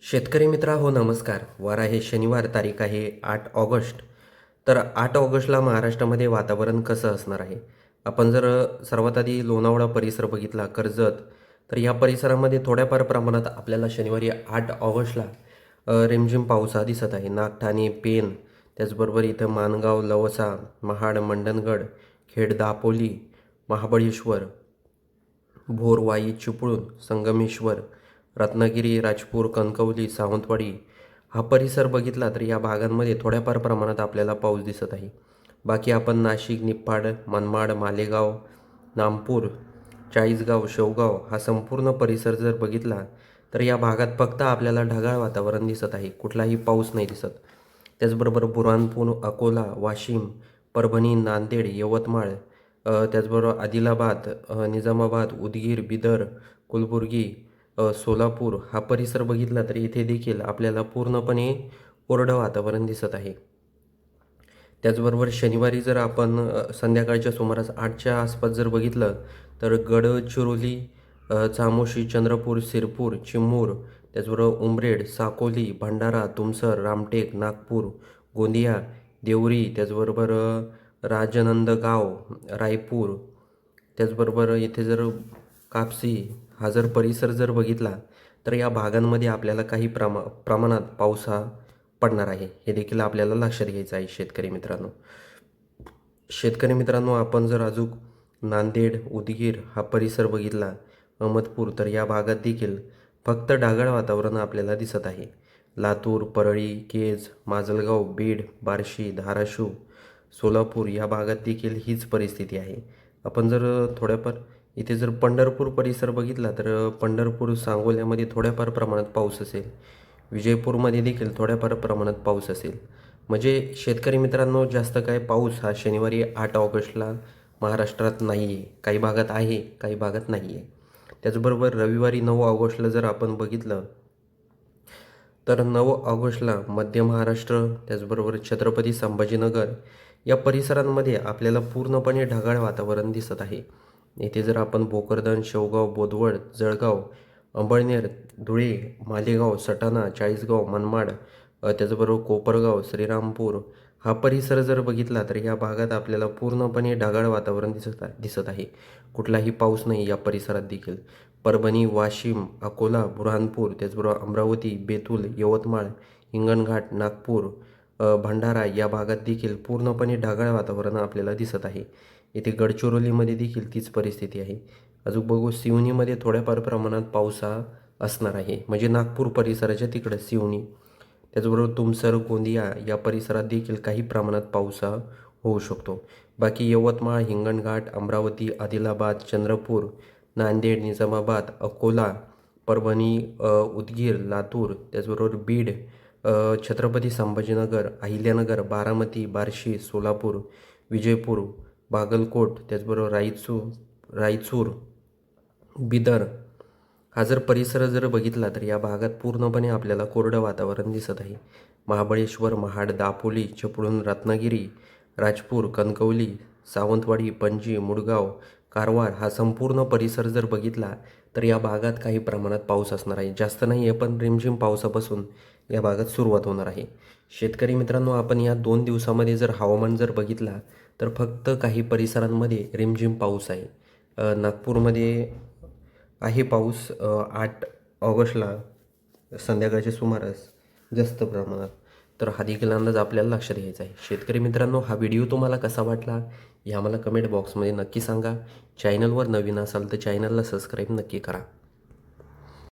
शेतकरी मित्रा हो नमस्कार. वार आहे शनिवार, तारीख आहे 8 ऑगस्ट. तर 8 ऑगस्टला महाराष्ट्रामध्ये वातावरण कसं असणार आहे? आपण जर सर्वात आधी लोणावळा परिसर बघितला, कर्जत, तर या परिसरामध्ये थोड्याफार प्रमाणात आपल्याला शनिवारी 8 ऑगस्टला रिमझिम पाऊस हा दिसत आहे. नागठाणे, पेण, त्याचबरोबर इथं माणगाव, लवसा, महाड, मंडणगड, खेड, दापोली, महाबळेश्वर, भोरवाई, चिपळूण, संगमेश्वर, रत्नागिरी, राजपूर, कणकवली, सावंतवाडी हा परिसर बघितला तर या भागांमध्ये थोड्याफार प्रमाणात आपल्याला पाऊस दिसत आहे. बाकी आपण नाशिक, निप्पाड, मनमाड, मालेगाव, नामपूर, चाळीसगाव, शेवगाव हा संपूर्ण परिसर जर बघितला तर या भागात फक्त आपल्याला ढगाळ वातावरण दिसत आहे. कुठलाही पाऊस नाही दिसत. त्याचबरोबर बुरहानपूर, अकोला, वाशिम, परभणी, नांदेड, यवतमाळ, त्याचबरोबर आदिलाबाद, निजामाबाद, उदगीर, बिदर, कलबुर्गी, सोलापूर हा परिसर बघितला तर इथे देखील आपल्याला पूर्णपणे कोरडं वातावरण दिसत आहे. त्याचबरोबर शनिवारी जर आपण संध्याकाळच्या सुमारास 8च्या आसपास जर बघितलं तर गडचिरोली, चामोशी, चंद्रपूर, सिरपूर, चिमूर, त्याचबरोबर उमरेड, साकोली, भंडारा, तुमसर, रामटेक, नागपूर, गोंदिया, देवरी, त्याचबरोबर राजनंदगाव, रायपूर, त्याचबरोबर इथे जर कापसी हा जर परिसर जर बघितला तर या भागांमध्ये आपल्याला काही प्रमाणात पाऊस हा पडणार आहे. हे देखील आपल्याला लक्षात घ्यायचं आहे शेतकरी मित्रांनो. आपण जर अजून नांदेड, उदगीर हा परिसर बघितला, अहमदपूर, तर या भागात देखील फक्त ढगाळ वातावरण आपल्याला दिसत आहे. लातूर, परळी, केज, माजलगाव, बीड, बार्शी, धाराशिव, सोलापूर या भागात देखील हीच परिस्थिती आहे. आपण जर थोड्याफार इथे जर पंढरपूर परिसर बघितला तर पंढरपूर, सांगोल्यामध्ये थोड्याफार प्रमाणात पाऊस असेल. विजयपूरमध्ये देखील थोड्याफार प्रमाणात पाऊस असेल. म्हणजे शेतकरी मित्रांनो, जास्त काय पाऊस हा शनिवारी 8 ऑगस्टला महाराष्ट्रात नाही आहे. काही भागात आहे, काही भागात नाही आहे. त्याचबरोबर रविवारी 9 ऑगस्टला जर आपण बघितलं तर 9 ऑगस्टला मध्य महाराष्ट्र, त्याचबरोबर छत्रपती संभाजीनगर या परिसरांमध्ये आपल्याला पूर्णपणे ढगाळ वातावरण दिसत आहे. येथे जर आपण भोकरदन, शेवगाव, बोदवड, जळगाव, अंबळनेर, धुळे, मालेगाव, सटाणा, चाळीसगाव, मनमाड, त्याचबरोबर कोपरगाव, श्रीरामपूर हा परिसर जर बघितला तर या भागात आपल्याला पूर्णपणे ढगाळ वातावरण दिसत आहे. कुठलाही पाऊस नाही या परिसरात देखील. परभणी, वाशिम, अकोला, बुरहानपूर, त्याचबरोबर अमरावती, बेतूल, यवतमाळ, हिंगणघाट, नागपूर, भंडारा या भागात देखील पूर्णपणे ढगाळ वातावरण आपल्याला दिसत आहे. इथे गडचिरोलीमध्ये देखील तीच परिस्थिती आहे. अजून बघू सिवनीमध्ये थोड्याफार प्रमाणात पाऊस हा असणार आहे. म्हणजे नागपूर परिसराच्या तिकडं सिवनी, त्याचबरोबर तुमसर, गोंदिया या परिसरात देखील काही प्रमाणात पाऊस हा होऊ शकतो. बाकी यवतमाळ, हिंगणघाट, अमरावती, आदिलाबाद, चंद्रपूर, नांदेड, निजामाबाद, अकोला, परभणी, उदगीर, लातूर, त्याचबरोबर बीड, छत्रपती संभाजीनगर, अहिल्यानगर, बारामती, बार्शी, सोलापूर, विजयपूर, बागलकोट, त्याचबरोबर रायचूर, बिदर हा जर परिसर जर बघितला तर या भागात पूर्णपणे आपल्याला कोरडं वातावरण दिसत आहे. महाबळेश्वर, महाड, दापोली, चिपळूण, रत्नागिरी, राजपूर, कणकवली, सावंतवाडी, पणजी, मुडगाव, कारवार हा संपूर्ण परिसर जर बघितला तर या भागात काही प्रमाणात पाऊस असणार आहे. जास्त नाही आहे, पण रिमझिम पावसापासून या भागात सुरुवात होणार आहे. शेतकरी मित्रांनो, आपण या 2 दिवसामध्ये जर हवामान जर बघितला तर फक्त काही परिसरांमध्ये रिमझिम पाऊस आहे. नागपूरमध्ये आहे पाऊस 8 ऑगस्टला संध्याकाळच्या सुमारास जास्त प्रमाणात. तर हा देखील अंदाज आपल्याला लक्षात घ्यायचा आहे. शेतकरी मित्रांनो, हा व्हिडिओ तुम्हाला कसा वाटला हे आम्हाला कमेंट बॉक्समध्ये नक्की सांगा. चॅनलवर नवीन असाल तर चॅनलला सबस्क्राईब नक्की करा.